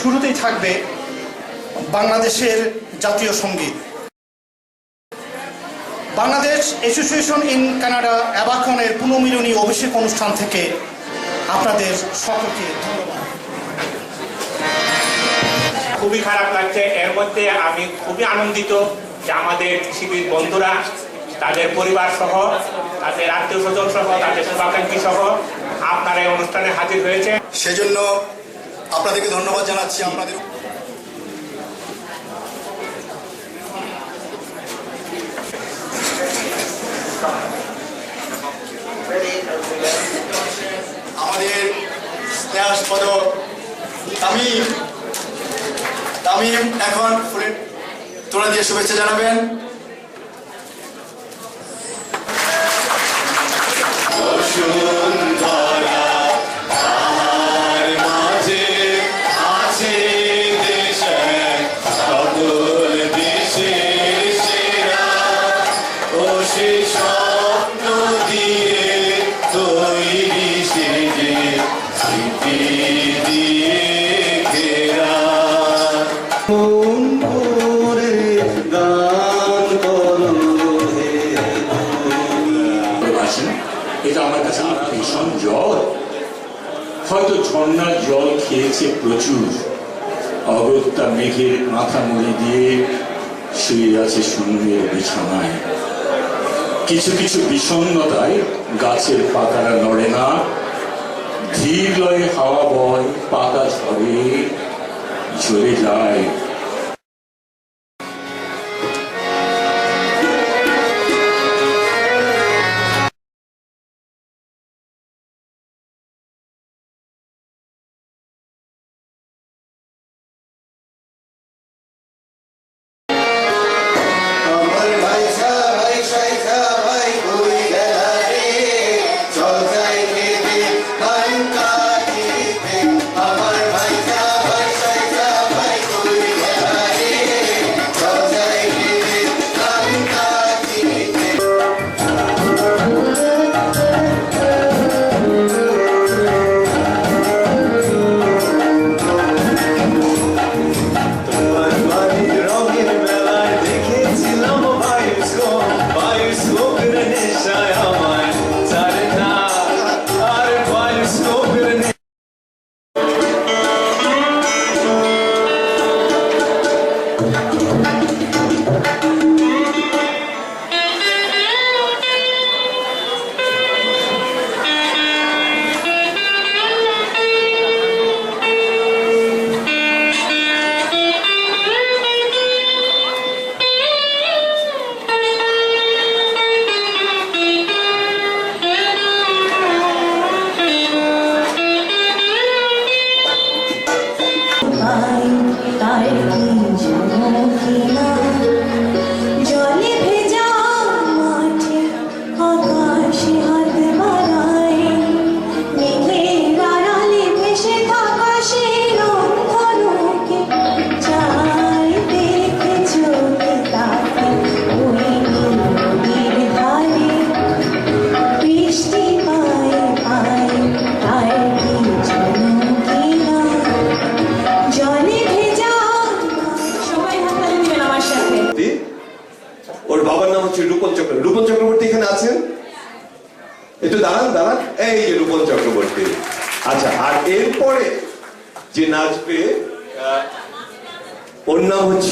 শুরুতেই থাকবে বাংলাদেশের জাতীয় সঙ্গীত। বাংলাদেশ অ্যাসোসিয়েশন ইন কানাডা অ্যাবাকনের পুনর্মিলনী অভিষেক অনুষ্ঠান থেকে আপনাদের সকলকে ধন্যবাদ। খুবই খারাপ লাগছে, এর মধ্যে আমি খুবই আনন্দিত যে আমাদের শিবির বন্ধুরা তাদের পরিবার সহ, তাদের আত্মীয় স্বজন সহ, তাদের শুভাকাঙ্ক্ষী সহ আপনারা এই অনুষ্ঠানে হাজির হয়েছে। সেজন্য আপনাদেরকে ধন্যবাদ জানাচ্ছি। আপনাদের আমাদের স্নেহাস্পদ তামিম এখন ফুলের তোড়া দিয়ে শুভেচ্ছা জানাবেন। এটা আমার কাছে ভীষণ জল, হয়তো ঝর্ণার জল খেয়েছে প্রচুর। অগত্যা মেঘের মাথা মুড়ি দিয়ে শুয়ে আছে শূন্যের বিছানায়। কিছু কিছু বিষণ্ণতায় গাছের পাতারা নড়ে না, ধীর লয়ে হাওয়া বয়, পাতা ঝরে ঝরে যায়। রূপন চক্রবর্তী এখানে আছেন? একটু দাঁড়ান। এই যে রূপন চক্রবর্তী। আচ্ছা, আর এরপরে যে নাচবে ওর নাম হচ্ছে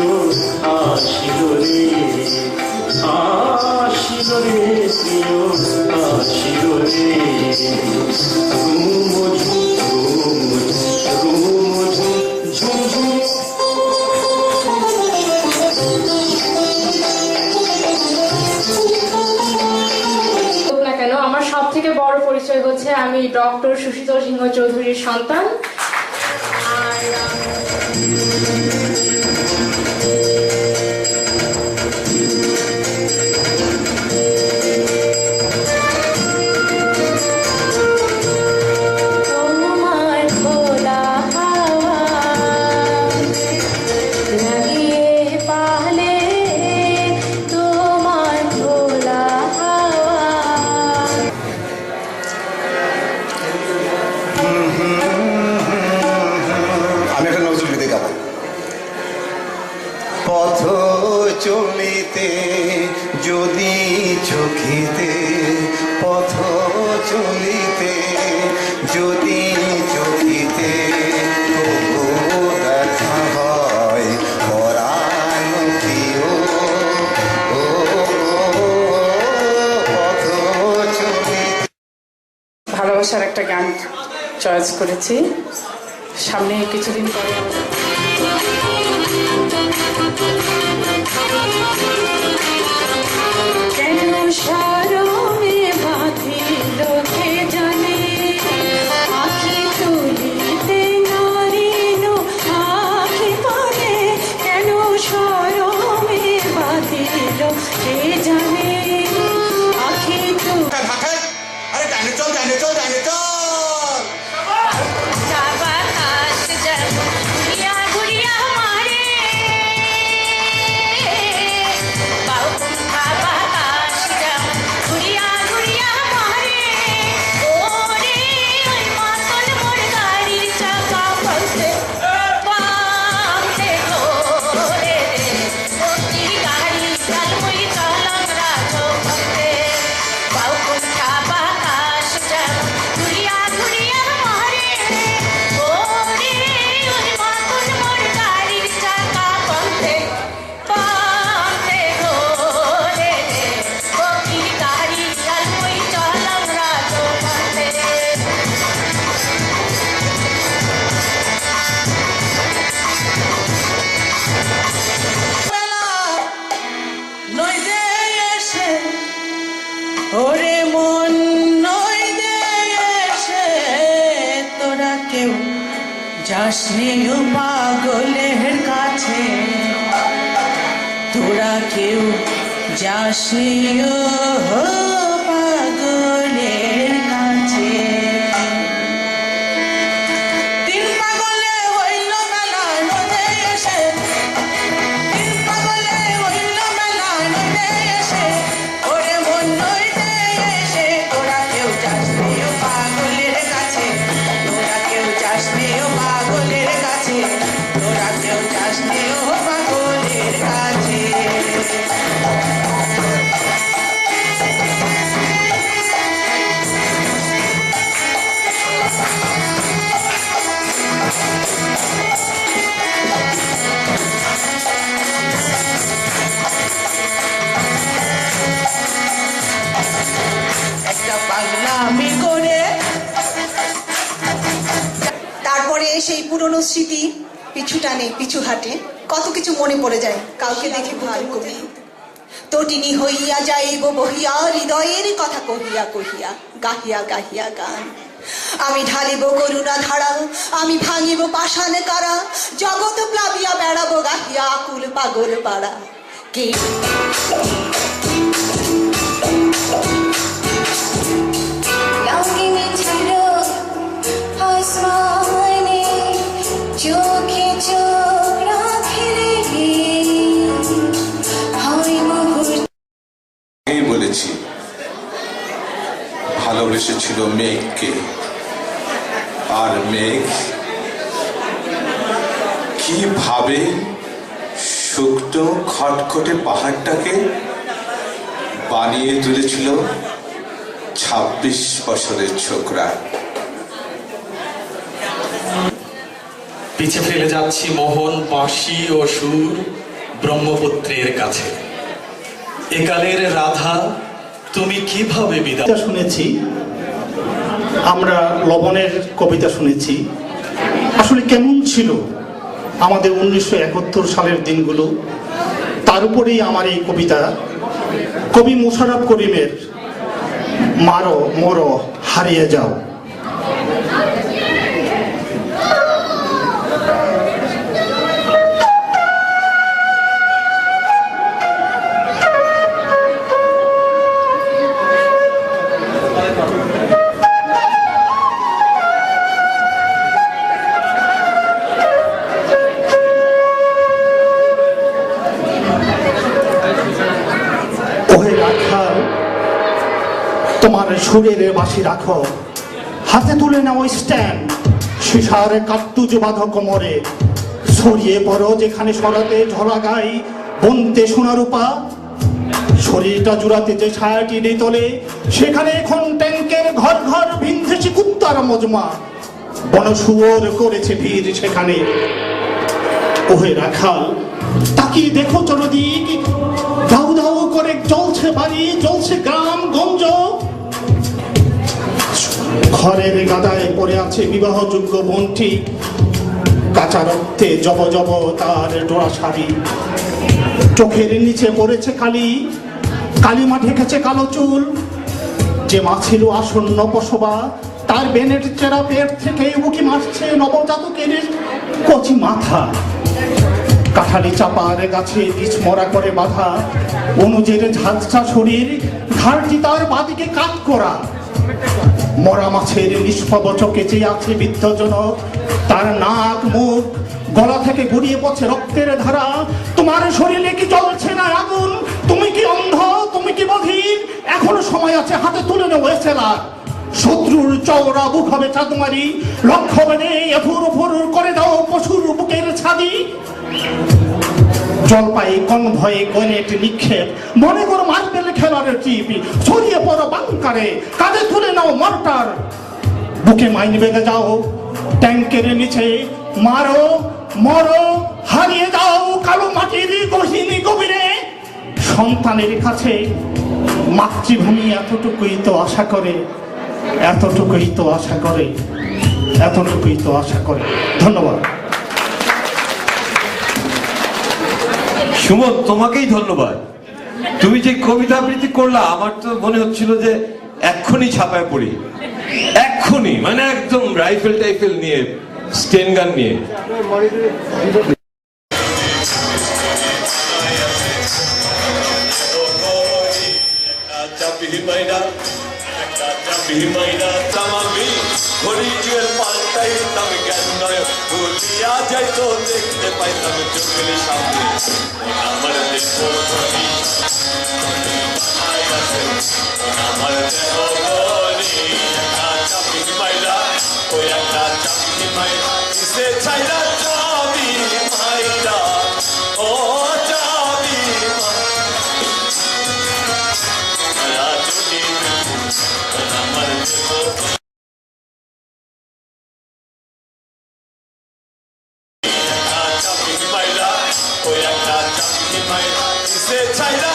প্রিয় আসিল রে, আসিল রে প্রিয় আসিল রে। ঘুম ঝুম ঘুম ঝুম ঝুম। না কেন আমার সব থেকে বড় পরিচয় হচ্ছে আমি ডক্টর সুশীতল সিংহ চৌধুরীর সন্তান। আর তোমার খোলা হাওয়া লাগিয়ে পালে, তোমার খোলা হাওয়া। আমি একটা নজরুল গীতি গাবো। পথ চলিতে যদি চোখিতে, পথ চলিতে যদি চোখিতে তবু দেখা হয় পরাণ প্রিয়। ও পথ চলিতে। ভালোবাসার একটা গান চয়েস করেছি। সামনে কিছুদিন পরে কেন শরমে বাঁধিল কে জানে, আখি তুলিতে নারিল আখি পানে। কেন শরমে বাঁধিল কে জানে, আখি তুলিতে আরে ডাইনে চল, ডাইনে চল, ডাইনে চল। ওরে মন নই দে এসে, তোরা কেউ যাসনি পাগলের কাছে, তোরা কেউ যাসনি পাগলের কাছে। তিন পাগলে হইল মেলা নদে এসে, তিন পাগলে হইল মেলা নদে এসে। ওরে মন নই দে এসে, তোরা কেউ যাসনি পাগলের কাছে, তোরা কেউ যাসনি পাগলের কাছে, তোরা কেউ যাসনি পাগলের কাছে। একটা পাগলামি করে তারপরে সেই পুরনো স্মৃতি পিছু টানে পিছু হাটে, কত কিছু মনে পড়ে যায় কাউকে দেখে ভাই কবি। তটিনী হইয়া যাইব বহিয়া হৃদয়ের কথা কহিয়া কহিয়া, গাহিয়া গাহিয়া গান। আমি ঢালিব করুণা ধারা, আমি ভাঙিব পাষাণ কারা, জগৎ প্লাবিয়া বেড়াবো গাহিয়া আকুল পাগল পাড়া। কে লাগিনি ছাড়ো আসমানে, চোখে চোখ রাখিলে হয় মুহূর্ত। এই বলেছি ভালোবেসেছিল মেঘকে, আর মেঘ কিভাবে শুকনো খটখটে পাহাড়টাকে বানিয়ে তুলেছিল 26 বছরের ছোকরা। পিছে ফেলে যাচ্ছি মোহন বাঁশি ও সুর, ব্রহ্মপুত্রের কাছে। একালের রাধা তুমি কিভাবে বিদায়? কবিতা শুনেছি, আমরা লবণের কবিতা শুনেছি। আসলে কেমন ছিল আমাদের 1971 সালের দিনগুলো, তার উপরেই আমার এই কবিতা। কবি মোশাররফ করিমের মারো মরো হারিয়ে যাও। ওহে রাখাল, তোমার সুরের বাঁশি রাখো, হাতে তুলে নাও স্ট্যান্ড, সীসার কাট্টুজ বাঁধো কোমরে, ছড়িয়ে পড়ো যেখানে সরাতে ঝরা গাই বনতে সোনারূপা। শরীরটা জুড়াতে যে ছায়াটি নেই তোলে, সেখানে এখন ট্যাঙ্কের ঘর ঘর ভিনদেশি কুত্তার মজমা, বনশুয়োর করেছে ভিড় সেখানে। ওহে রাখাল, তাকিয়ে দেখো চরদিক, দাউ দাউ করে জ্বলছে বাড়ি, জ্বলছে গ্রাম গঞ্জ। ঘরের গাদায় পড়ে আছে বিবাহযোগ্য বোনটি, কাঁচা রক্তে জব জব তার ডোরা শাড়ি। চোখের নিচে পড়েছে কালি, কালিমা ঢেকেছে কালো চুল। যে মা ছিল আসন্ন প্রসবা, তার বেনের চেরা পেট থেকে উকি মারছে নবজাতকের কচি মাথা। কাঠালি চাপার গাছে বীজ মরা করে বাঁধা, অনুজের ঝাঁঝা শরীর, ঘাড়টি তার বাদিকে কাত করা। মরা মাছের নিষ্পব চোখে চেয়ে আছে বৃদ্ধজনক, তার নাক মুখ গলা থেকে গড়িয়ে পড়ছে রক্তের ধারা। তোমার শরীরে কি জ্বলছে না আগুন? তুমি কি অন্ধ? তুমি কি বধির? এখনো সময় আছে, হাতে তুলে নেও এসেলার। শত্রুর চওড়া বুক হবে চাঁদমারি, লক্ষ্য বেঁধে এফুর উফুর করে দাও পশুর বুকের ছাদি। জলপাই কনভয়ে গনেট নিক্ষেপ, মনে করো মার্বেল খেলার টিপি, ছড়িয়ে পড়ো বাংকারে, কাঁধে তুলে নাও মর্টার। বুকে মাইন বেঁধে যাও ট্যাঙ্কের নিচে, মারো মরো হারিয়ে যাও কালো মাটির গহীন গভীরে। সন্তানের কাছে মাতৃভূমি এতটুকুই তো আশা করে, এতটুকুই তো আশা করে, এতটুকুই তো আশা করে। ধন্যবাদ। সুমন, তোমাকেই ধন্যবাদ। তুমি যে কবিতা আবৃত্তি করলা, আমার তো মনে হচ্ছিল যে এক্ষুনি ছাপায় পড়ি, এক্ষুনি, মানে একদম রাইফেল টাইফেল নিয়ে, স্টেন গান নিয়ে। দেখতে পাইতাম চোখের সামনে আমার দেহ, আমার দেহ চাপি মাইলা, ওই একটা চাপি মাইলা সে চাইলা চাবি মাইলা, ও চাবি মাইলা আমার দেহ। ওই একটা চাকরি মাইরা সে চাইরা